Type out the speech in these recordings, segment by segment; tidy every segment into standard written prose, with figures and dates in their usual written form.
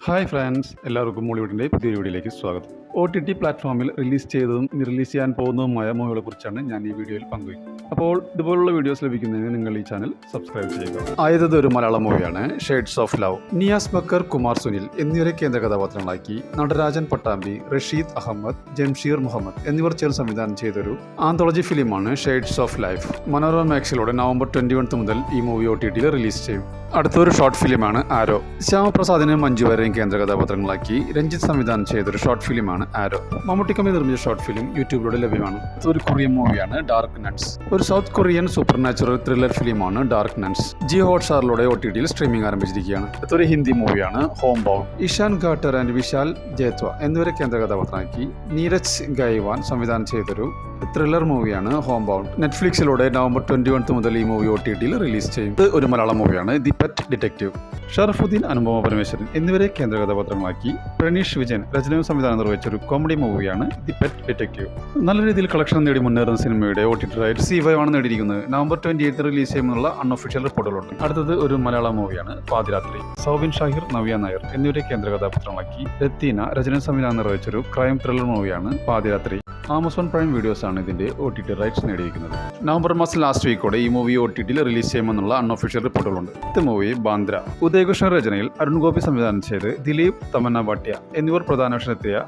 Hi friends, എല്ലാവർക്കും മോളിവുഡിൻ്റെ പുതിയൊരു വീഡിയോയിലേക്ക് സ്വാഗതം. OTT പ്ലാറ്റ്ഫോമിൽ റിലീസ് ചെയ്തതും റിലീസ് ചെയ്യാൻ പോകുന്നതുമായ മൂവികളെ കുറിച്ചാണ് ഞാൻ ഈ വീഡിയോയിൽ പങ്കുവയ്ക്കുന്നത്. അപ്പോൾ ഇതുപോലുള്ള വീഡിയോസ് ലഭിക്കുന്നതിന് നിങ്ങൾ ഈ ചാനൽ സബ്സ്ക്രൈബ് ചെയ്യുക. ആയത് ഒരു മലയാളം മൂവിയാണ് shades of love. Niyas Backer, Kumar Sunil എന്നിവരെ കേന്ദ്ര കഥാപാത്രങ്ങളാക്കി നടരാജൻ പട്ടാമ്പി, റഷീദ് അഹമ്മദ്, ജംഷീർ മുഹമ്മദ് എന്നിവർ ചേർന്ന് സംവിധാനം ചെയ്തൊരു ആന്തോളജി ഫിലിമാണ് ഷെയ്ഡ്സ് ഓഫ് ലൈഫ്. മനോരമ മാക്സിലൂടെ നവംബർ 21 മുതൽ ഈ മൂവി OTTയിൽ റിലീസ് ചെയ്യും. അടുത്തൊരു ഷോർട്ട് ഫിലിമാണ് ആരോ. ശ്യാമപ്രസാദിനെയും മഞ്ജു വാര്യരെയും കേന്ദ്ര കഥാപാത്രങ്ങളാക്കി രഞ്ജിത്ത് സംവിധാനം ചെയ്തൊരു ഷോർട്ട് ഫിലിമാണ് ആരോ. മമ്മൂട്ടിക്കമ്മി നിർമ്മിച്ച ഷോർട്ട് ഫിലിം യൂട്യൂബിലൂടെ ലഭ്യമാണ്. ഒരു കൊറിയൻ മൂവിയാണ് ഡാർക്ക് നട്ട്സ്. ഒരു south Korean supernatural thriller ഫിലിമാണ് ഡാർക്ക് നട്ട്സ്. ജിയോ ഹോട്ട്സ്റ്റാറിലൂടെ OTTയിൽ സ്ട്രീമിംഗ് ആരംഭിച്ചിരിക്കുകയാണ്. അടുത്തൊരു ഹിന്ദി മൂവിയാണ് home bound. Ishaan Khatter and Vishal Jethwa എന്നിവരെ കേന്ദ്ര കഥാപാത്രമാക്കി നീരജ് ഗൈവാൻ സംവിധാനം ചെയ്തൊരു ത്രില്ലർ മൂവിയാണ് ഹോം ബൗണ്ട്. നെറ്റ്ഫ്ലിക്സിലൂടെ നവംബർ 21 മുതൽ ഈ മൂവി OTTയിൽ റിലീസ് ചെയ്യും. ഇത് ഒരു മലയാളം മൂവിയാണ് the pet detective. Sharafudheen, Anupama Parameswaran എന്നിവരെ കേന്ദ്ര കഥാപാത്രങ്ങളാക്കി പ്രണീഷ് വിജയൻ രചനയും സംവിധാനം നിർവഹിച്ചൊരു കോമഡി മൂവിയാണ് ദി പെറ്റ് ഡിറ്റക്റ്റീവ്. നല്ല രീതിയിൽ കളക്ഷൻ നേടി മുന്നേറുന്ന സിനിമയുടെ OTT റൈറ്റ് C5 ആണ് നേടിയിരിക്കുന്നത്. നവംബർ 28 റിലീസ് ചെയ്യുമെന്നുള്ള അൺഒഫീഷ്യൽ റിപ്പോർട്ടുകളുണ്ട്. അടുത്തത് ഒരു മലയാളം മൂവിയാണ് പാതിരാത്രി. സൗബിൻ ഷാഹിർ, നവ്യ നായർ എന്നിവരെ കേന്ദ്ര കഥാപാത്രങ്ങളാക്കി രത്തീന രചനയും സംവിധാനം നിർവഹിച്ചൊരു ക്രൈം ത്രില്ലർ മൂവിയാണ് പാതിരാത്രി. ആമസോൺ പ്രൈം വീഡിയോസ് ആണ് ഇതിന്റെ OTT റൈറ്റ്സ് നേടിയിരിക്കുന്നത്. നവംബർ മാസം ലാസ്റ്റ് വീക്കോടെ ഈ മൂവി OTTയിൽ റിലീസ് ചെയ്യുമെന്നുള്ള അൺഒഫീഷ്യൽ റിപ്പോർട്ടുകളുണ്ട്. ഇത് മൂവി ബാന്ദ്ര. ഉദയകൃഷ്ണൻ രചനയിൽ അരുൺ ഗോപി സംവിധാനം ചെയ്ത് ദിലീപ്, തമന്ന ഭാട്ടിയ എന്നിവർ പ്രധാന വേഷത്തിലെത്തിയ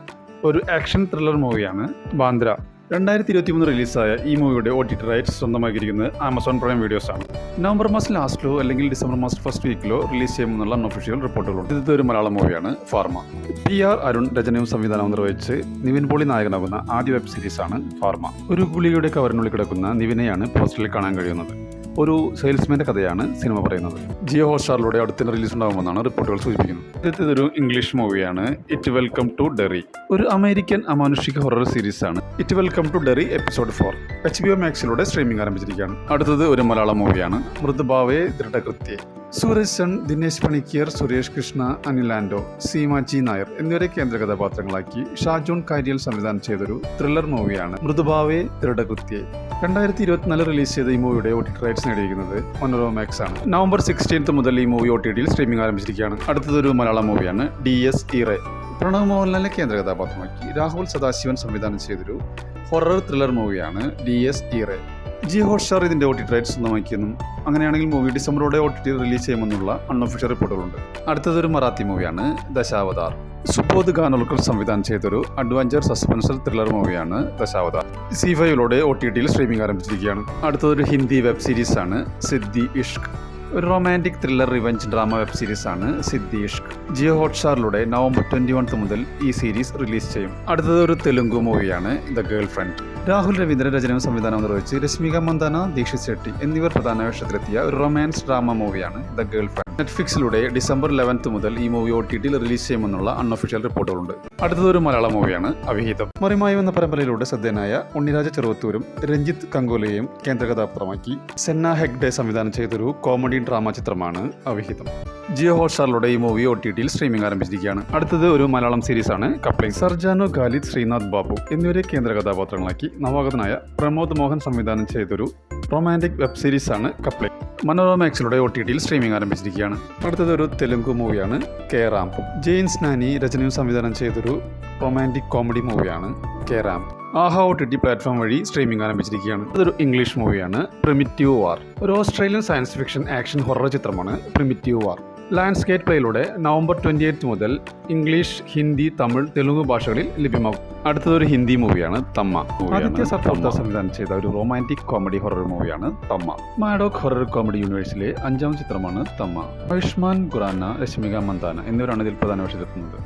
ഒരു ആക്ഷൻ ത്രില്ലർ മൂവിയാണ് ബാന്ദ്ര. 2023 റിലീസായ ഈ മൂവിയുടെ OTT റൈറ്റ്സ് സ്വന്തമാക്കിയിരിക്കുന്നത് ആമസോൺ പ്രൈം വീഡിയോസ് ആണ്. നവംബർ മാസം ലാസ്റ്റിലോ അല്ലെങ്കിൽ ഡിസംബർ മാസം ഫസ്റ്റ് വീക്കിലോ റിലീസ് ചെയ്യുമെന്നുള്ള അൺഒഫീഷ്യൽ റിപ്പോർട്ടുകളുണ്ട്. ഇത് ഒരു മലയാളം മൂവിയാണ് ഫാർമ. PR അരുൺ രചനയും സംവിധാനവും നിർവഹിച്ച് നിവിൻ പോളി നായകനാകുന്ന ആദ്യ വെബ് സീരീസാണ് ഫാർമ. ഒരു ഗുളികയുടെ കവറിനുള്ളിൽ കിടക്കുന്ന നിവിനെയാണ് പോസ്റ്ററിൽ കാണാൻ കഴിയുന്നത്. ഒരു സെയിൽസ്മാൻ്റെ കഥയാണ് സിനിമ പറയുന്നത്. ജിയോ ഹോട്ട്സ്റ്റാറിലൂടെ അടുത്ത റിലീസ് ഉണ്ടാകുമെന്നാണ് റിപ്പോർട്ടുകൾ സൂചിപ്പിക്കുന്നത്. ഇതൊരു ഇംഗ്ലീഷ് മൂവിയാണ് ഇറ്റ് വെൽക്കം ടു ഡെറി. ഒരു അമേരിക്കൻ അമാനുഷിക ഹൊറർ സീരീസാണ് it welcome to Derry episode 4. HBO മാക്സിലൂടെ സ്ട്രീമിംഗ് ആരംഭിച്ചിരിക്കുകയാണ്. അടുത്തത് ഒരു മലയാളം മൂവിയാണ് മൃദുഭാവേ ദൃഢകൃത്യേ. സൂരജ് സൺ, ദിനേശ് പണിക്കർ, സുരേഷ് കൃഷ്ണ, അനിൽ ആൻഡോ, സീമാജി നായർ എന്നിവരെ കേന്ദ്ര കഥാപാത്രങ്ങളാക്കി ഷാജോൺ കാരിയൽ സംവിധാനം ചെയ്തൊരു ത്രില്ലർ മൂവിയാണ് മൃദുഭാവേ ദൃഢകൃത്യേ. 2024 റിലീസ് ചെയ്ത ഈ മൂവിയുടെ OTT റൈറ്റ്സ് നേടിയിരിക്കുന്നത് മനോരമ മാക്സ് ആണ്. നവംബർ 16 മുതൽ ഈ മൂവി OTTയിൽ സ്ട്രീമിംഗ് ആരംഭിച്ചിരിക്കുകയാണ്. അടുത്തതൊരു മലയാളം മൂവിയാണ് DS ഇറേ. പ്രണവ് മോഹൻലാലിനെ കേന്ദ്ര കഥാപാത്രമാക്കി രാഹുൽ സദാശിവൻ സംവിധാനം ചെയ്തൊരു ഹൊറർ ത്രില്ലർ മൂവിയാണ് DS ഇറേ. ജിയോ ഹോട്ട്സ്റ്റാർ ഇതിന്റെ OTT റൈറ്റ്സ് സ്വന്തമാക്കിയെന്നും അങ്ങനെയാണെങ്കിൽ മൂവി ഡിസംബറോടെ OTT റിലീസ് ചെയ്യുമെന്നുള്ള അൺഒഫീഷ്യൽ റിപ്പോർട്ടുകളുണ്ട്. അടുത്തതൊരു മറാത്തി മൂവിയാണ് ദശാവതാർ. സുബോധ് ഖാനോൽക്കർ സംവിധാനം ചെയ്തൊരു അഡ്വഞ്ചർ സസ്പെൻസർ ത്രില്ലർ മൂവിയാണ് ദശാവതാർ. C5 OTTയിൽ സ്ട്രീമിംഗ് ആരംഭിച്ചിരിക്കുകയാണ്. അടുത്തതൊരു ഹിന്ദി വെബ് സീരീസാണ് സിദ്ദി ഇഷ്ക്. ഒരു romantic thriller revenge drama web സീരീസാണ് സിദ്ദി ഇഷ്ക്. ജിയോ ഹോട്ട്സ്റ്റാറിലൂടെ നവംബർ 21 മുതൽ ഈ സീരീസ് റിലീസ് ചെയ്യും. അടുത്തത് ഒരു തെലുങ്ക് മൂവിയാണ് the girl friend. Rahul Raveendran രചനയും സംവിധാനം നിർവഹിച്ച് രശ്മിക മന്ദാന, ദീക്ഷിത് ഷെട്ടി എന്നിവർ പ്രധാന വേഷത്തിലെത്തിയ ഒരു റൊമാൻസ് ഡ്രാമ മൂവിയാണ് ദ ഗേൾ ഫ്രണ്ട്. നെറ്റ്ഫ്ലിക്സിലൂടെ ഡിസംബർ 11 മുതൽ ഈ മൂവി OTTയിൽ റിലീസ് ചെയ്യുമെന്നുള്ള അൺഒഫീഷ്യൽ റിപ്പോർട്ടുകളുണ്ട്. അടുത്തതൊരു മലയാളം മൂവിയാണ് അവിഹിതം. മറിമായം എന്ന പരമ്പരയിലൂടെ ശ്രദ്ധേയനായ ഉണ്ണിരാജ ചെറുവത്തൂരും രഞ്ജിത്ത് കങ്കോലയും കേന്ദ്ര കഥാപാത്രമാക്കി സെന്ന ഹെഗ്ഡെ സംവിധാനം ചെയ്തൊരു കോമഡി ഡ്രാമ ചിത്രമാണ് അവിഹിതം. ജിയോ ഹോട്ട്സ്റ്റാറിലൂടെ ഈ മൂവി OTTയിൽ സ്ട്രീമിംഗ് ആരംഭിച്ചിരിക്കുകയാണ്. അടുത്തത് ഒരു മലയാളം സീരീസാണ് കപ്ലിംഗ്. സർജാനോ, ഖാലിദ്, ശ്രീനാഥ് ബാബു എന്നിവരെ കേന്ദ്ര കഥാപാത്രങ്ങളാക്കി നവാഗതനായ പ്രമോദ് മോഹൻ സംവിധാനം ചെയ്തൊരു റൊമാൻറ്റിക് വെബ് സീരീസാണ് കപ്ലിംഗ്. മനോരമ മാക്സിലൂടെ OTTയിൽ സ്ട്രീമിംഗ് ആരംഭിച്ചിരിക്കുകയാണ്. അടുത്തത് ഒരു തെലുങ്ക് മൂവിയാണ് കേറാം. ജെയിൻസ് നാനി രചനയും സംവിധാനം ചെയ്തൊരു റൊമാൻറ്റിക് കോമഡി മൂവിയാണ് കേറാം. ആഹാ OTT പ്ലാറ്റ്ഫോം വഴി സ്ട്രീമിംഗ് ആരംഭിച്ചിരിക്കുകയാണ്. അതൊരു ഇംഗ്ലീഷ് മൂവിയാണ് പ്രിമിറ്റീവ് വാർ. ഒരു Australian science fiction action horror ചിത്രമാണ് പ്രിമിറ്റീവ് വാർ. ലാൻഡ്സ്കേപ്പ് പ്ലേയിലൂടെ നവംബർ 28 മുതൽ ഇംഗ്ലീഷ്, ഹിന്ദി, തമിഴ്, തെലുങ്ക് ഭാഷകളിൽ ലഭ്യമാകും. അടുത്തതൊരു ഹിന്ദി മൂവിയാണ് തമ്മ. ആദിത്യ സർത്താർ സംവിധാനം ചെയ്ത ഒരു റൊമാൻറ്റിക് കോമഡി ഹൊറർ മൂവിയാണ് തമ്മ. മാഡോക് ഹൊറർ കോമഡി യൂണിവേഴ്സിലെ 5ാം ചിത്രമാണ് തമ്മ. ആയുഷ്മാൻ ഖുറാന, രശ്മിക മന്ദാന എന്നിവരാണ് ഇതിൽ പ്രധാന വേഷത്തിലെത്തുന്നത്.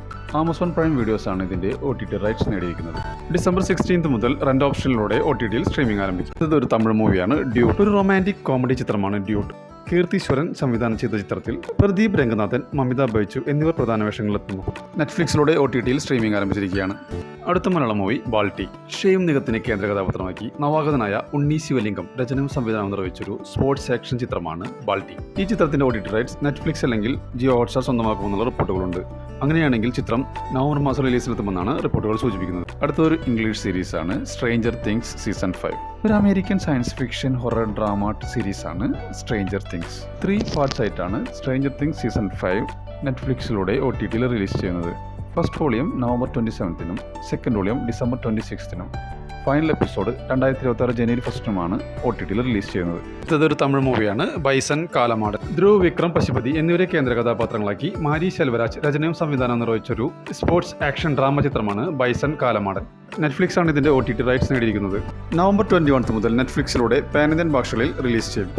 ആമസോൺ പ്രൈം വീഡിയോസ് ആണ് ഇതിന്റെ OTT റൈറ്റ്സ് നേടിയിരിക്കുന്നത്. ഡിസംബർ 16 മുതൽ റെന്റ് ഓപ്ഷനിലൂടെ OTTയിൽ സ്ട്രീമിംഗ് ആരംഭിക്കും. ഇതൊരു തമിഴ് മൂവിയാണ് ഡ്യൂട്ട്. ഒരു റൊമാൻറ്റിക് കോമഡി ചിത്രമാണ് ഡ്യൂട്ട്. കീർത്തിശ്വരൻ സംവിധാനം ചെയ്ത ചിത്രത്തിൽ പ്രദീപ് രംഗനാഥൻ, മമിത ബൈച്ചു എന്നിവർ പ്രധാന വേഷങ്ങളിലെത്തുന്നു. നെറ്റ്ഫ്ലിക്സിലൂടെ OTTയിൽ സ്ട്രീമിംഗ് ആരംഭിച്ചിരിക്കുകയാണ്. അടുത്ത മലയാളം മൂവി ബാൾട്ടി. ഷെയ്ം നിഗത്തിനെ കേന്ദ്ര കഥാപാത്രമാക്കി നവാഗതനായ ഉണ്ണി ശിവലിംഗം രചനയും സംവിധാനം നിർവഹിച്ചൊരു സ്പോർട്സ് ആക്ഷൻ ചിത്രമാണ് ബാൾട്ടി. ഈ ചിത്രത്തിന്റെ OTT റൈറ്റ്സ് നെറ്റ്ഫ്ലിക്സ് അല്ലെങ്കിൽ ജിയോ ഹോട്ട്സ്റ്റാർ സ്വന്തമാക്കുമെന്നുള്ള റിപ്പോർട്ടുകളുണ്ട്. അങ്ങനെയാണെങ്കിൽ ചിത്രം നവംബർ മാസം റിലീസിലെത്തുമെന്നാണ് റിപ്പോർട്ടുകൾ സൂചിപ്പിക്കുന്നത്. അടുത്തൊരു ഇംഗ്ലീഷ് സീരീസാണ് സ്ട്രേഞ്ചർ തിങ്സ് സീസൺ 5. ഒരു American science fiction horror drama സീരീസാണ് സ്ട്രേഞ്ചർ തിങ്സ്. 3 പാർട്സ് ആയിട്ടാണ് സ്ട്രേഞ്ചർ തിങ്സ് സീസൺ 5 നെറ്റ്ഫ്ലിക്സിലൂടെ OTTയിൽ റിലീസ് ചെയ്യുന്നത്. ഫസ്റ്റ് വോളിയം നവംബർ 27-നും സെക്കൻഡ് വോളിയം ഡിസംബർ 26-നും ഫൈനൽ എപ്പിസോഡ് 2026 ജനുവരി 1-നുമാണ് OTTയിൽ റിലീസ് ചെയ്യുന്നത്. ഇതൊരു തമിഴ് മൂവിയാണ്. ബൈസൺ കാലമാടൻ, ധ്രുവ് വിക്രം പശുപതി എന്നിവരെ കേന്ദ്ര കഥാപാത്രങ്ങളാക്കി മാരി ശെൽവരാജ് രചനയും സംവിധാനം നിർവഹിച്ചൊരു സ്പോർട്സ് ആക്ഷൻ ഡ്രാമ ചിത്രമാണ് ബൈസൺ കാലമാടൻ. നെറ്റ്ഫ്ലിക്സ് ആണ് ഇതിന്റെ OTT റൈറ്റ്സ് നേടിയിരിക്കുന്നത്. നവംബർ 21 മുതൽ നെറ്റ്ഫ്ലിക്സിലൂടെ പാൻ ഇന്ത്യൻ ഭാഷകളിൽ റിലീസ് ചെയ്യും.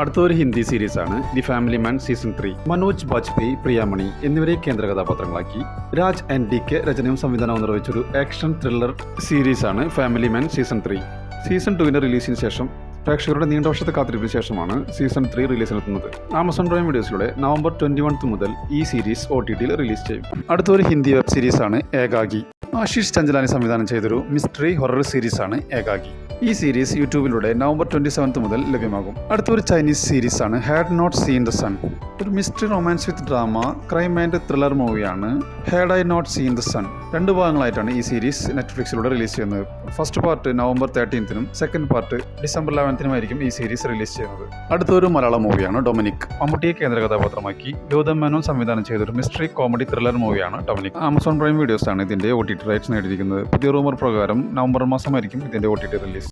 അടുത്തൊരു ഹിന്ദി സീരീസാണ് the family man season 3. Manoj Bajpayee, Priyamani എന്നിവരെ കേന്ദ്ര കഥാപാത്രങ്ങളാക്കി രാജ് NDK രചനയും സംവിധാനവും നിർവഹിച്ചൊരു ആക്ഷൻ ത്രില്ലർ സീരീസാണ് ഫാമിലി മാൻ സീസൺ 3. സീസൺ 2 റിലീസിന് ശേഷം പ്രേക്ഷകരുടെ നീണ്ട വർഷത്തെ കാത്തിരിപ്പിന് ശേഷമാണ് സീസൺ 3 റിലീസിനെത്തുന്നത്. ആമസോൺ പ്രൈം വീഡിയോസിലൂടെ നവംബർ 21 മുതൽ ഈ സീരീസ് OTTയിൽ റിലീസ് ചെയ്യും. അടുത്തൊരു ഹിന്ദി വെബ് സീരീസാണ് ഏകാഗി. ആശിഷ് ചഞ്ചലാനി സംവിധാനം ചെയ്തൊരു മിസ്റ്ററി ഹൊറർ സീരീസാണ് ഏകാഗി. ഈ സീരീസ് യൂട്യൂബിലൂടെ നവംബർ 27 മുതൽ ലഭ്യമാകും. അടുത്തൊരു ചൈനീസ് സീരീസാണ് had not seen the sun. ഒരു mystery romance with drama crime and thriller മൂവിയാണ് had I not seen the sun. 2 ഭാഗങ്ങളായിട്ടാണ് ഈ സീരീസ് നെറ്റ്ഫ്ലിക്സിലൂടെ റിലീസ് ചെയ്യുന്നത്. ഫസ്റ്റ് പാർട്ട് നവംബർ 13-നും സെക്കൻഡ് പാർട്ട് ഡിസംബർ 11-നുമായിരിക്കും ഈ സീരീസ് റിലീസ് ചെയ്യുന്നത്. അടുത്തൊരു മലയാളം മൂവിയാണ് ഡൊമിനിക്. മമ്മൂട്ടിയെ കേന്ദ്ര കഥാപാത്രമാക്കി ഗൗതം മേനോൻ സംവിധാനം ചെയ്തൊരു മിസ്റ്ററി കോമഡി ത്രില്ലർ മൂവിയാണ് ഡൊമിനിക്. ആമസോൺ പ്രൈം വീഡിയോസാണ് ഇതിന്റെ OTT റൈറ്റ്സ് നേടിയിരിക്കുന്നത്. പുതിയ റൂമർ പ്രകാരം നവംബർ മാസമായിരിക്കും ഇതിന്റെ OTT റിലീസ്.